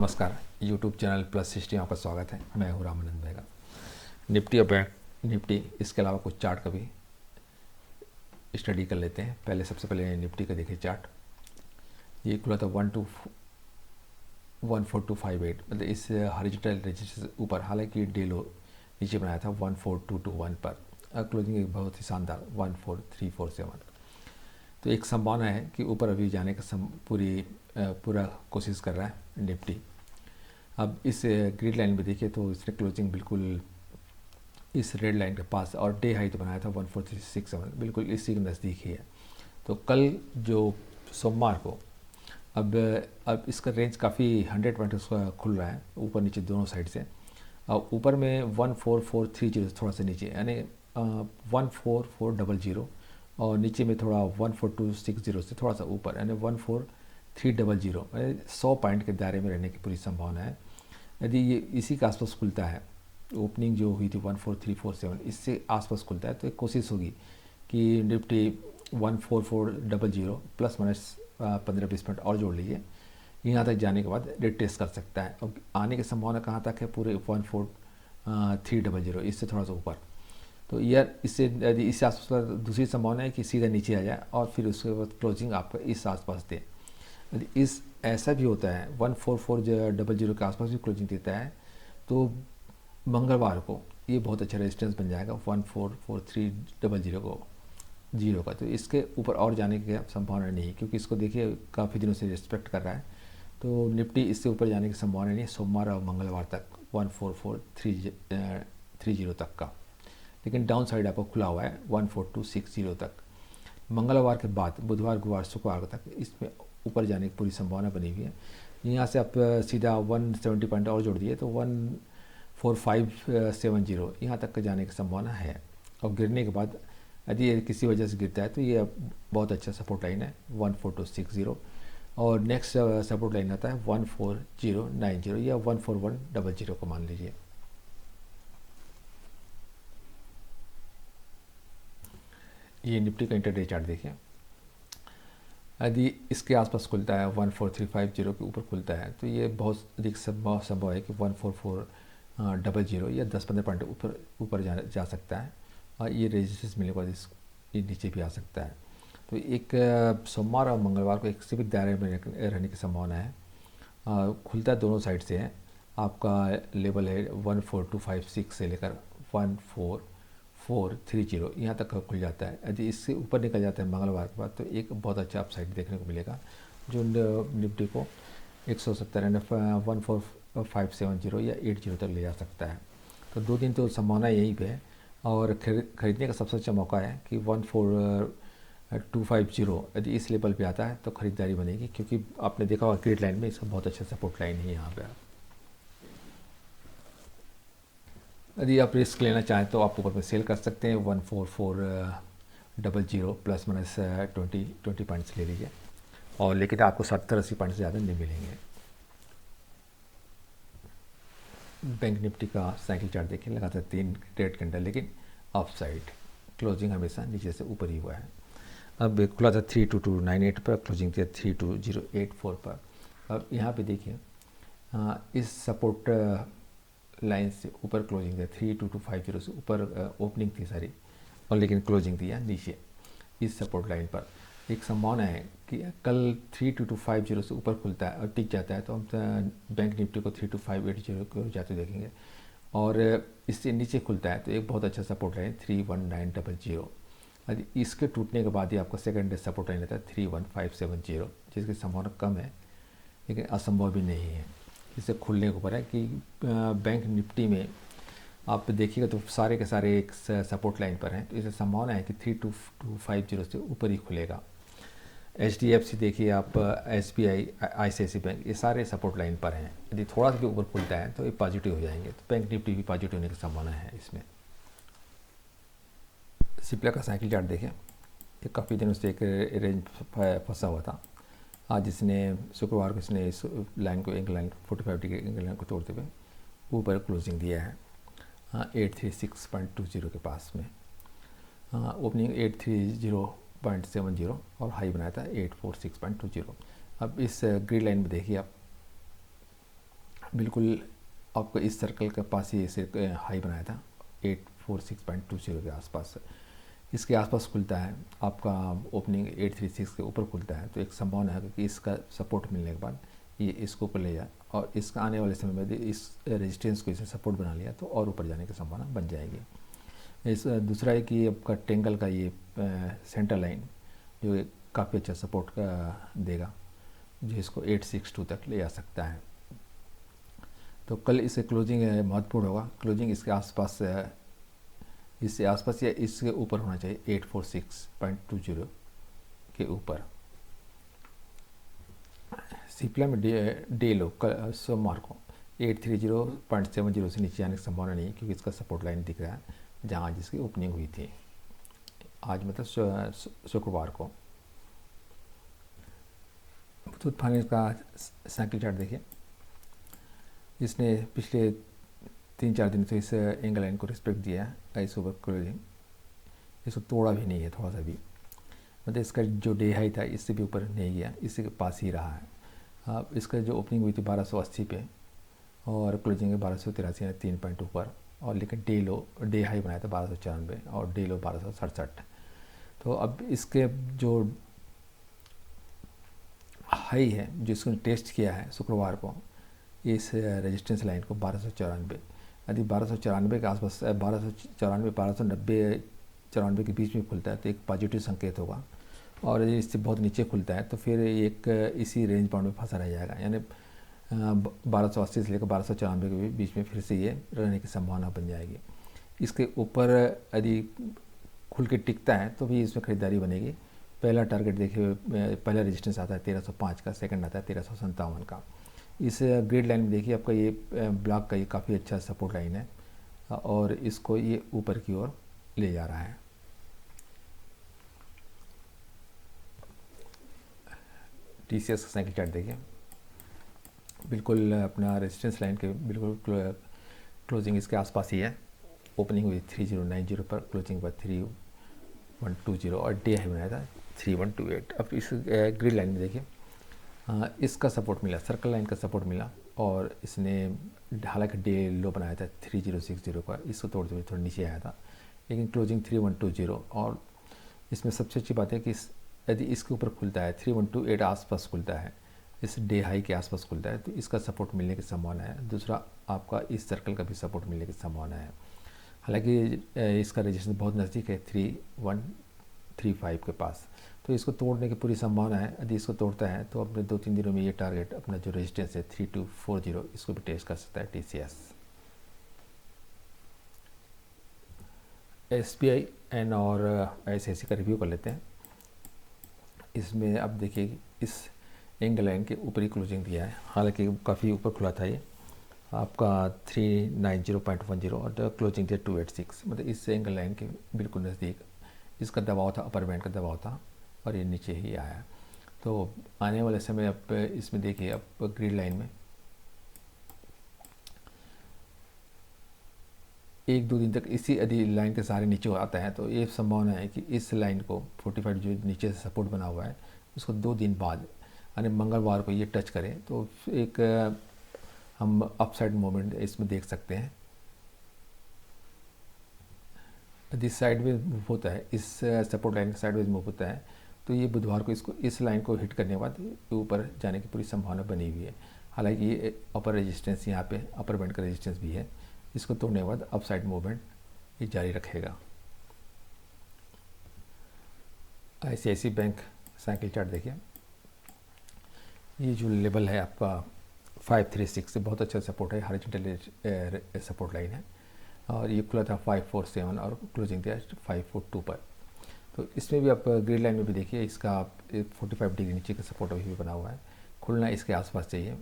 नमस्कार, YouTube channel plus system में आपका स्वागत है। मैं हूँ रामानंद बेगा। निफ्टी और बैंक निफ्टी इसके अलावा कुछ चार्ट का भी स्टडी कर लेते हैं। सबसे पहले निफ्टी का देखिए चार्ट। ये खुला था 14258, मतलब इस हॉरिजॉन्टल रेजिस्टेंस ऊपर, हालांकि डे लो नीचे बनाया था 14221 पर। क्लोजिंग एक बहुत ही शानदार 14347। तो एक संभावना है कि ऊपर अभी जाने का पूरा कोशिश कर रहा है निफ्टी। अब इस ग्रीन लाइन में देखिए तो इसने क्लोजिंग बिल्कुल इस रेड लाइन के पास, और डे हाई तो बनाया था 14367, बिल्कुल इसी के नज़दीक ही है। तो कल जो सोमवार को अब इसका रेंज काफ़ी 100 पॉइंट उसका खुल रहा है, ऊपर नीचे दोनों साइड से। और ऊपर में 14430 थोड़ा सा नीचे, यानी 14400, और नीचे में थोड़ा 14260 से थोड़ा सा ऊपर, यानी 14300, 100 पॉइंट के दायरे में रहने की पूरी संभावना है। यदि ये इसी के आसपास खुलता है, ओपनिंग जो हुई थी 14347, इससे आसपास खुलता है, तो एक कोशिश होगी कि निफ्टी 14400 प्लस माइनस 15-20 मिनट और जोड़ लीजिए, यहाँ तक जाने के बाद रिटेस्ट कर सकता है। और आने की संभावना कहाँ तक है? पूरे 14300, इससे थोड़ा सा ऊपर। तो यार इससे यदि इससे आसपास, दूसरी संभावना है कि सीधा नीचे आ जाए और फिर उसके बाद क्लोजिंग आपका इस आसपास दे। यदि इस ऐसा भी होता है 14400 के आसपास भी क्लोजिंग देता है, तो मंगलवार को ये बहुत अच्छा रेजिस्टेंस बन जाएगा 14430 को जीरो का। तो इसके ऊपर और जाने की संभावना नहीं है, क्योंकि इसको देखिए काफ़ी दिनों से रिस्पेक्ट कर रहा है। तो निफ्टी इससे ऊपर जाने की संभावना नहीं है सोमवार और मंगलवार तक 14430 तक का। लेकिन डाउन साइड आपको खुला हुआ है 14260 तक। मंगलवार के बाद बुधवार, गुरुवार, शुक्रवार तक इसमें ऊपर जाने की पूरी संभावना बनी हुई है। यहाँ से आप सीधा 170 पॉइंट और जोड़ दिए तो 14570 यहाँ तक का जाने की संभावना है। और गिरने के बाद यदि ये किसी वजह से गिरता है तो ये बहुत अच्छा सपोर्ट लाइन है 14260, और नेक्स्ट सपोर्ट लाइन आता है 14090 या 14100 को मान लीजिए। ये निफ्टी का इंटरडे चार्ट देखिए। यदि इसके आसपास खुलता है 14350 के ऊपर खुलता है, तो ये बहुत अधिक संभव है कि 14400 या 10-15 पॉइंट ऊपर जा सकता है, और ये रेजिस्टेंस मिलने के बाद ये नीचे भी आ सकता है। तो एक सोमवार और मंगलवार को एक सीमित दायरे में रहने की संभावना है। खुलता दोनों साइड से है। आपका लेवल है 14256 से लेकर 14430 यहाँ तक खुल जाता है। यदि इससे ऊपर निकल जाता है मंगलवार के बाद, तो एक बहुत अच्छा अपसाइड देखने को मिलेगा, जो निफ्टी को 170 14570 या 80 तक ले जा सकता है। तो 2 दिन तो संभावना यहीं पे है, और खरीदने का सबसे अच्छा मौका है कि 14250 यदि इस लेवल पे आता है तो ख़रीदारी बनेगी, क्योंकि आपने देखा होगा ग्रिड लाइन में इसका बहुत अच्छा सपोर्ट लाइन है यहाँ पे। यदि आप रिस्क लेना चाहें तो आप ऊपर में सेल कर सकते हैं 14400 प्लस माइनस 20 पॉइंट्स ले लीजिए, और लेकिन आपको 70-80 पॉइंट से ज़्यादा नहीं मिलेंगे। बैंक निफ्टी का साइकिल चार्ट देखिए, लगातार 3 रेड कैंडल, लेकिन अप साइड क्लोजिंग हमेशा नीचे से ऊपर ही हुआ है। अब खुला था 32298 पर, क्लोजिंग थी 32084 पर। अब यहाँ पे देखिए इस सपोर्ट लाइन से ऊपर क्लोजिंग थी 32250 से ऊपर ओपनिंग थी सारी, और लेकिन क्लोजिंग थी यहाँ नीचे इस सपोर्ट लाइन पर। एक संभावना है कि कल 32250 से ऊपर खुलता है और टिक जाता है, तो हम बैंक निफ्टी को 32580 को जाते देखेंगे, और इससे नीचे खुलता है तो एक बहुत अच्छा सपोर्ट लाइन 31900। यदि इसके टूटने के बाद ही आपका सेकंड सपोर्ट लाइन रहता है 31570, जिसकी संभावना कम है लेकिन असंभव भी नहीं है। इससे खुलने के ऊपर है कि बैंक निफ्टी में आप देखिएगा तो सारे के सारे एक सपोर्ट लाइन पर हैं, तो इससे संभावना है कि 32250 से ऊपर ही खुलेगा। HDFC देखिए आप, SBI, ICICI बैंक, ये सारे सपोर्ट लाइन पर हैं। यदि थोड़ा सा भी ऊपर खुलता है तो ये पॉजिटिव हो जाएंगे, तो बैंक निफ्टी भी पॉजिटिव होने की संभावना है इसमें। सिप्ला का साइकिल चार्ट देखें, ये काफ़ी दिनों से एक रेंज फंसा हुआ था। आज इसने शुक्रवार को इसने इस लाइन को, एक लाइन 45 डिग्री एंगल लाइन को तोड़ते हुए ऊपर क्लोजिंग दिया है 836.20 के पास में। ओपनिंग 830.70 और हाई बनाया था 846.20। अब इस ग्रीन लाइन में देखिए आप, बिल्कुल आपको इस सर्कल के पास ही इसे हाई बनाया था 846.20 के आसपास। इसके आसपास खुलता है आपका ओपनिंग 836 के ऊपर खुलता है, तो एक संभावना है कि इसका सपोर्ट मिलने के बाद ये इसको ऊपर ले जाए और इसका आने वाले समय में इस रेजिस्टेंस को इसे सपोर्ट बना लिया तो और ऊपर जाने की संभावना बन जाएगी। इस दूसरा है कि आपका टेंगल का ये सेंटर लाइन जो काफ़ी अच्छा सपोर्ट देगा, जो इसको 862 तक ले जा सकता है। तो कल इसे क्लोजिंग महत्वपूर्ण होगा। क्लोजिंग इसके आसपास इससे आसपास या इसके ऊपर होना चाहिए 846.20 के ऊपर। सीपीएल में डे लो सोमवार को 830.70 से नीचे आने की संभावना नहीं है, क्योंकि इसका सपोर्ट लाइन दिख रहा है जहाँ जिसकी ओपनिंग हुई थी आज, मतलब शुक्रवार को। मुथूट फाइनेंस का साइकिल चार्ट देखिए, इसने पिछले 3-4 दिन से इस एंगल लाइन को रिस्पेक्ट दिया है। इस ऊपर क्लोजिंग इसको तोड़ा भी नहीं है थोड़ा सा भी, मतलब इसका जो डे हाई था इससे भी ऊपर नहीं गया, इसके पास ही रहा है। अब इसका जो ओपनिंग हुई थी 1280 पे और क्लोजिंग है 1283 या 3 पॉइंट ऊपर, और लेकिन डे हाई बनाया था 1294 और डे लो 1267। तो अब इसके जो हाई है जो इसको टेस्ट किया है शुक्रवार को, इस रेजिस्टेंस लाइन को 1294, यदि 1294 के आसपास 1294 1290 के बीच में खुलता है तो एक पॉजिटिव संकेत होगा, और यदि इससे बहुत नीचे खुलता है तो फिर एक इसी रेंज बाउंड में फंसा रह जाएगा, यानी 1280 से लेकर 1294 के बीच में फिर से ये रहने की संभावना बन जाएगी। इसके ऊपर यदि खुल के टिकता है तो भी इसमें खरीदारी बनेगी। पहला टारगेट देखिए, पहला रेजिस्टेंस आता है 1305 का, सेकंड आता है 1357 का। इस ग्रिड लाइन में देखिए आपका ये ब्लॉक का ये काफ़ी अच्छा सपोर्ट लाइन है और इसको ये ऊपर की ओर ले जा रहा है। टीसीएस का साइकिल चार्ट देखिए, बिल्कुल अपना रेजिस्टेंस लाइन के बिल्कुल क्लोजिंग इसके आसपास ही है। ओपनिंग हुई 3090 पर, क्लोजिंग पर 3120 और डे हाई बनाया था 3128। अब इस ग्रिड लाइन में देखिए इसका सपोर्ट मिला, सर्कल लाइन का सपोर्ट मिला, और इसने हालांकि डे लो बनाया था 3060 का, इसको तोड़ते हुए थोड़ा नीचे आया था, लेकिन क्लोजिंग 3120। और इसमें सबसे अच्छी बात है कि यदि इसके ऊपर खुलता है 3128 आसपास खुलता है, इस डे हाई के आसपास खुलता है तो इसका सपोर्ट मिलने की संभावना है। दूसरा आपका इस सर्कल का भी सपोर्ट मिलने की संभावना है। हालांकि इसका रेजिस्टेंस बहुत नज़दीक है 3135 के पास, तो इसको तोड़ने की पूरी संभावना है। यदि इसको तोड़ता है तो अपने 2-3 दिनों में ये टारगेट अपना जो रेजिस्टेंस है 3240 इसको भी टेस्ट कर सकता है टीसीएस। एसबीआई एन और आईसीआईसीआई का रिव्यू कर लेते हैं। इसमें अब देखिए इस एंगल लाइन के ऊपरी क्लोजिंग दिया है, हालांकि काफ़ी ऊपर खुला था ये आपका 390.10 और क्लोजिंग दिया 286, मतलब इस एंगल लाइन के बिल्कुल नज़दीक इसका दबाव था, अपर बैंड का दबाव था और ये नीचे ही आया। तो आने वाले समय अब इसमें देखिए अब ग्रिड लाइन में 1-2 दिन तक इसी यदि लाइन के सहारे नीचे आता है तो ये संभावना है कि इस लाइन को 45 जो नीचे से सपोर्ट बना हुआ है उसको 2 दिन बाद यानी मंगलवार को ये टच करें तो एक हम अपसाइड मूवमेंट इसमें देख सकते हैं। यदि साइडवेज मूव होता है, इस सपोर्ट लाइन का साइडवेज मूव होता है तो ये बुधवार को इसको इस लाइन को हिट करने के बाद ऊपर जाने की पूरी संभावना बनी हुई है। हालांकि ये अपर रेजिस्टेंस यहाँ पे अपर बैंड का रेजिस्टेंस भी है, इसको तोड़ने के बाद अपसाइड मूवमेंट ये जारी रखेगा। आईसीआईसीआई बैंक साइकिल चार्ट देखिए, ये जो लेवल है आपका 536 से बहुत अच्छा सपोर्ट है, हॉरिजॉन्टल सपोर्ट लाइन है, और ये खुला था 547 और क्लोजिंग दिया 542 पर। तो इसमें भी आप ग्रिड लाइन में भी देखिए इसका 45 डिग्री नीचे का सपोर्ट अभी भी बना हुआ है, खुलना इसके आसपास चाहिए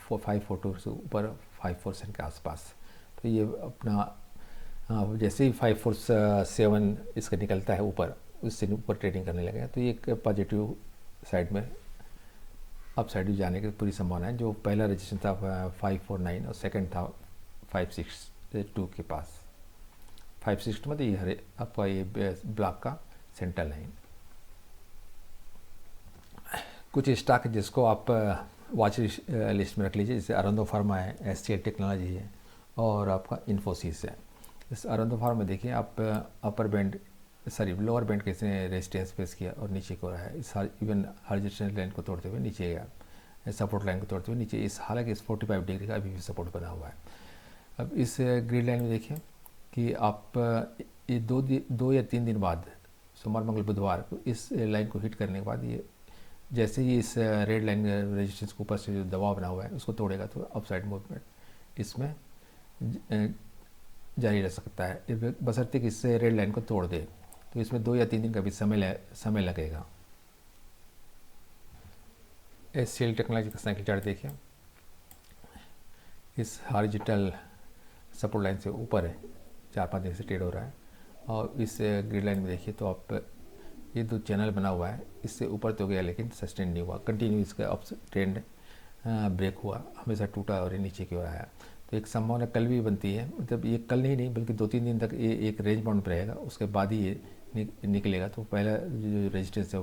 542 से ऊपर 547 के आसपास। तो ये अपना जैसे ही 547 इसका निकलता है ऊपर, उससे ऊपर ट्रेडिंग करने लगेगा तो ये एक पॉजिटिव साइड में अप साइड जाने की पूरी संभावना है। जो पहला रजिस्ट्रेशन था 549 और सेकंड था 562 के पास। 562 मतलब ये आपका ये ब्लॉक का सेंटर लाइन। कुछ स्टॉक जिसको आप वॉच लिस्ट में रख लीजिए। जैसे अरंदो फार्मा है, एससीएल टेक्नोलॉजी है और आपका इन्फोसिस है। इस अरंदो फार्मा में देखिए आप अपर बैंड लोअर बैंड कैसे रेजिस्टेंस फेस किया और नीचे को रहा है। इस इवन हर रेजिस्टेंस लाइन को तोड़ते हुए नीचे गया, सपोर्ट लाइन को तोड़ते हुए नीचे। इस हालांकि इस 45 डिग्री का अभी भी सपोर्ट बना हुआ है। अब इस ग्रीन लाइन में देखिए कि आप ये दो या 3 दिन बाद सोमवार मंगल बुधवार को इस लाइन को हिट करने के बाद ये जैसे ही इस रेड लाइन रेजिस्टेंस के ऊपर से जो दबाव बना हुआ है उसको तोड़ेगा तो अपसाइड मूवमेंट इसमें जारी रह सकता है, बशर्ते कि इससे रेड लाइन को तोड़ दे। तो इसमें 2 या 3 दिन का भी समय लगेगा। एससीएल टेक्नोलॉजी का साइकिल चार्ट देखिए, इस हॉरिजॉन्टल सपोर्ट लाइन से ऊपर है, 4-5 दिन से ट्रेड हो रहा है। और इस ग्रीन लाइन में देखिए तो आप ये जो चैनल बना हुआ है इससे ऊपर तो गया लेकिन सस्टेन नहीं हुआ, कंटिन्यू इसका अप ट्रेंड ब्रेक हुआ, हमेशा टूटा और नीचे की ओर आया। तो एक संभावना कल भी बनती है, मतलब ये कल नहीं बल्कि 2-3 दिन तक ये एक रेंज बाउंड पर रहेगा, उसके बाद ही ये निकलेगा। तो पहला जो रेजिस्टेंस है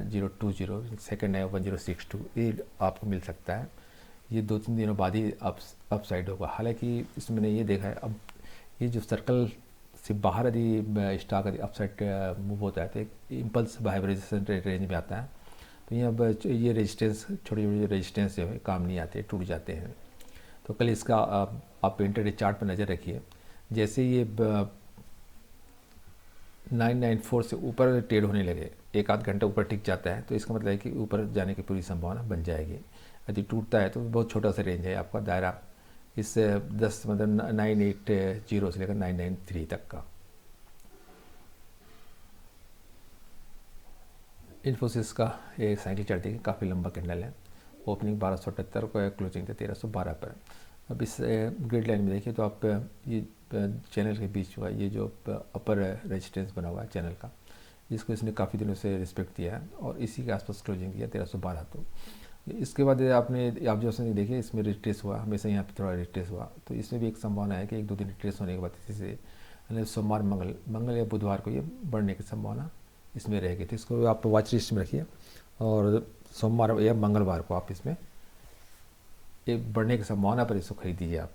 1020, सेकेंड है 1062, ये आपको मिल सकता है। ये 2-3 दिनों बाद ही अप साइड होगा। हालांकि इसमें मैंने ये देखा है, अब ये जो सर्कल से बाहर यदि स्टॉक यदि अपसाइड मूव होता है तो एक इम्पल्स हाइब्रिडाइजेशन रेंज में आता है। तो ये अब ये रेजिस्टेंस छोटे छोटे रेजिस्टेंस जो है काम नहीं आते, टूट जाते हैं। तो कल इसका आप इंटरडे चार्ट पर नज़र रखिए। जैसे ये 994 से ऊपर ट्रेड होने लगे, 1-आध घंटा ऊपर टिक जाता है तो इसका मतलब है कि ऊपर जाने की पूरी संभावना बन जाएगी। यदि टूटता है तो बहुत छोटा सा रेंज है आपका दायरा, इस 10 मतलब 980 से लेकर 993 तक का। इन्फोसिस का ये साइकिल चार्ट देखिए, काफ़ी लंबा कैंडल है, ओपनिंग 1278 को है, क्लोजिंग थे 1312 पर। अब इस ग्रिड लाइन में देखिए तो आप ये चैनल के बीच हुआ ये जो अपर रेजिस्टेंस बना हुआ है चैनल का, जिसको इसने काफ़ी दिनों से रिस्पेक्ट दिया है और इसी के आसपास क्लोजिंग किया 1312। तो इसके बाद आपने ऑब्जर्वेशन देखिए, इसमें रिट्रेस हुआ, हमेशा यहाँ पे थोड़ा रिट्रेस हुआ। तो इसमें भी एक संभावना है कि 1-2 दिन रिट्रेस होने के बाद इसी से सोमवार मंगल या बुधवार को ये बढ़ने की संभावना इसमें रहेगी। तो इसको आप वॉच लिस्ट में रखिए और सोमवार या मंगलवार को आप इसमें ये बढ़ने की संभावना पर इसको खरीदिए आप।